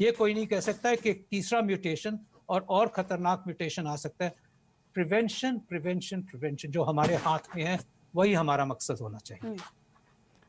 ये कोई नहीं कह सकता है कि तीसरा म्यूटेशन और खतरनाक म्यूटेशन आ सकता है। प्रिवेंशन प्रिवेंशन प्रिवेंशन जो हमारे हाथ में है वही हमारा मकसद होना चाहिए।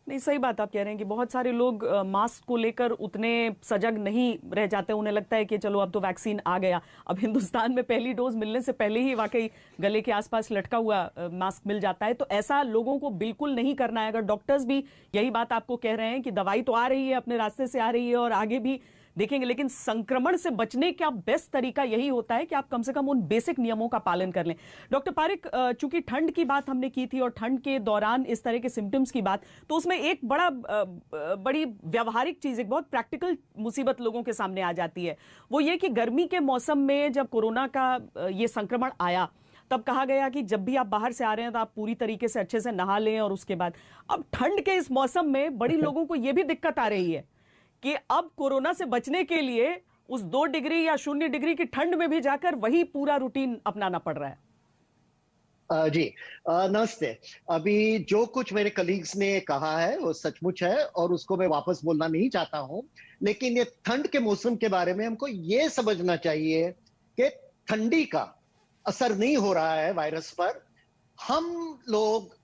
नहीं, सही बात आप कह रहे हैं कि बहुत सारे लोग मास्क को लेकर उतने सजग नहीं रह जाते। उन्हें लगता है कि चलो अब तो वैक्सीन आ गया, अब हिंदुस्तान में पहली डोज मिलने से पहले ही वाकई गले के आसपास लटका हुआ मास्क मिल जाता है। तो ऐसा लोगों को बिल्कुल नहीं करना है। अगर डॉक्टर्स भी यही बात आपको कह रहे हैं कि दवाई तो आ रही है, अपने रास्ते से आ रही है और आगे भी देखेंगे, लेकिन संक्रमण से बचने का बेस्ट तरीका यही होता है कि आप कम से कम उन बेसिक नियमों का पालन कर लें। डॉक्टर पारिक, चूंकि ठंड की बात हमने की थी और ठंड के दौरान इस तरह के सिम्टम्स की बात, तो उसमें एक बड़ी व्यावहारिक चीज, एक बहुत प्रैक्टिकल मुसीबत लोगों के सामने आ जाती है। वो ये कि गर्मी के मौसम में जब कोरोना का ये संक्रमण आया, तब कहा गया कि जब भी आप बाहर से आ रहे हैं तो आप पूरी तरीके से अच्छे से नहा लें। और उसके बाद अब ठंड के इस मौसम में बड़ी लोगों को यह भी दिक्कत आ रही है कि अब कोरोना से बचने के लिए उस 2 डिग्री या 0 डिग्री की ठंड में भी जाकर वही पूरा रूटीन अपनाना पड़ रहा है। जी, नमस्ते। अभी जो कुछ मेरे कलीग्स ने कहा है वो सचमुच है और उसको मैं वापस बोलना नहीं चाहता हूं। लेकिन ये ठंड के मौसम के बारे में हमको ये समझना चाहिए कि ठंडी का असर नहीं हो रहा है वायरस पर। हम लोग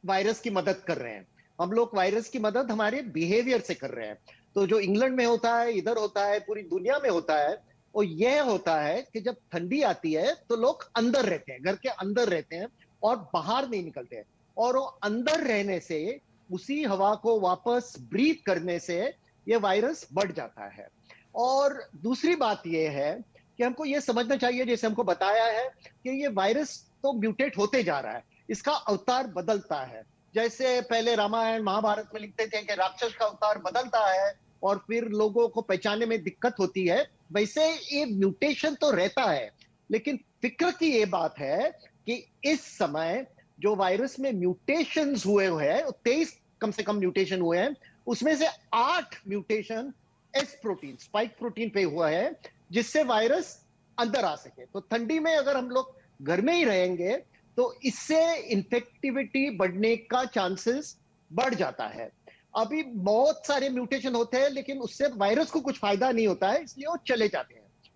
वायरस की मदद कर रहे हैं। हम लोग वायरस की मदद हमारे बिहेवियर से कर रहे हैं। तो जो इंग्लैंड में होता है, इधर होता है, पूरी दुनिया में होता है, वो यह होता है कि जब ठंडी आती है तो लोग अंदर रहते हैं, घर के अंदर रहते हैं और बाहर नहीं निकलते हैं। और वो अंदर रहने से, उसी हवा को वापस ब्रीथ करने से ये वायरस बढ़ जाता है। और दूसरी बात यह है कि हमको ये समझना चाहिए, जैसे हमको बताया है कि ये वायरस तो म्यूटेट होते जा रहा है, इसका अवतार बदलता है। जैसे पहले रामायण महाभारत में लिखते थे कि राक्षस का अवतार बदलता है और फिर लोगों को पहचानने में दिक्कत होती है, वैसे ये म्यूटेशन तो रहता है। लेकिन फिक्र की ये बात है कि इस समय जो वायरस में म्यूटेशंस हुए हैं, 23 कम से कम म्यूटेशन हुए हैं, उसमें से 8 mutation S protein, spike protein पे हुआ है, जिससे वायरस अंदर आ सके। तो ठंडी में अगर हम लोग घर में ही रहेंगे तो इससे इन्फेक्टिविटी बढ़ने का चांसेस बढ़ जाता है। अभी बहुत सारे म्यूटेशन होते हैं लेकिन उससे वायरस को कुछ फायदा नहीं होता है, इसलिए वो चले जाते हैं।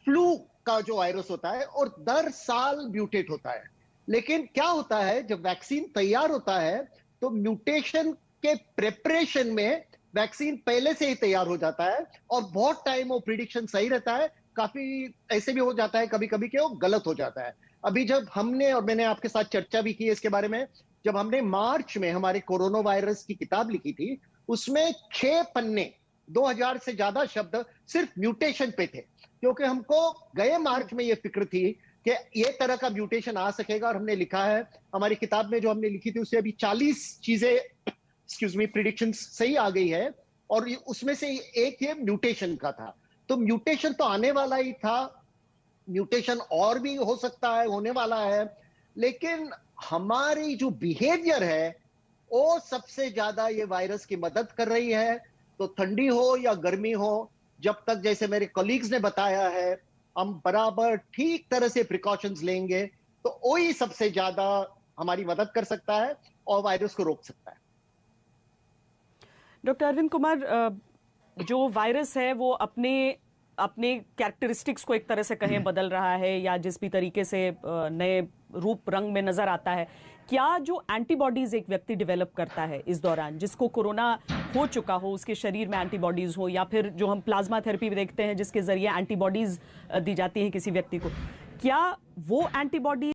फ्लू का जो वायरस होता है और दर साल म्यूटेट होता है। लेकिन क्या होता है, जब वैक्सीन तैयार होता है तो म्यूटेशन के प्रिपरेशन में वैक्सीन पहले से ही तैयार हो जाता है और बहुत टाइम वो प्रिडिक्शन सही रहता है। काफी ऐसे भी हो जाता है कभी कभी कि वो गलत हो जाता है। अभी जब हमने, और मैंने आपके साथ चर्चा भी की है इसके बारे में, जब हमने मार्च में हमारे कोरोना वायरस की किताब लिखी थी, उसमें 6 पन्ने, 2000 से ज्यादा शब्द सिर्फ म्यूटेशन पे थे, क्योंकि हमको गए मार्च में ये फिक्र थी कि ये तरह का म्यूटेशन आ सकेगा। और हमने लिखा है हमारी किताब में, जो हमने लिखी थी उससे अभी 40 चीजें, एक्सक्यूज मी, प्रिडिक्शंस सही आ गई है और उसमें से एक ये म्यूटेशन का था। तो म्यूटेशन तो आने वाला ही था, म्यूटेशन और भी हो सकता है, होने वाला है। लेकिन हमारी जो बिहेवियर है वो सबसे ज्यादा ये वायरस की मदद कर रही है। तो ठंडी हो या गर्मी हो, जब तक, जैसे मेरे कलीग्स ने बताया है, हम बराबर ठीक तरह से प्रिकॉशंस लेंगे तो वही सबसे ज्यादा हमारी मदद कर सकता है और वायरस को रोक सकता है। डॉक्टर अरविंद कुमार, जो वायरस है वो अपने कैरेक्टरिस्टिक्स को एक तरह से कहें बदल रहा है या जिस भी तरीके से नए रूप रंग में नजर आता है, क्या जो एंटीबॉडीज एक व्यक्ति डेवलप करता है इस दौरान, जिसको कोरोना हो चुका हो, उसके शरीर में एंटीबॉडीज हो, या फिर जो हम प्लाज्मा थेरेपी देखते हैं जिसके जरिए एंटीबॉडीज दी जाती हैं किसी व्यक्ति को, क्या वो एंटीबॉडी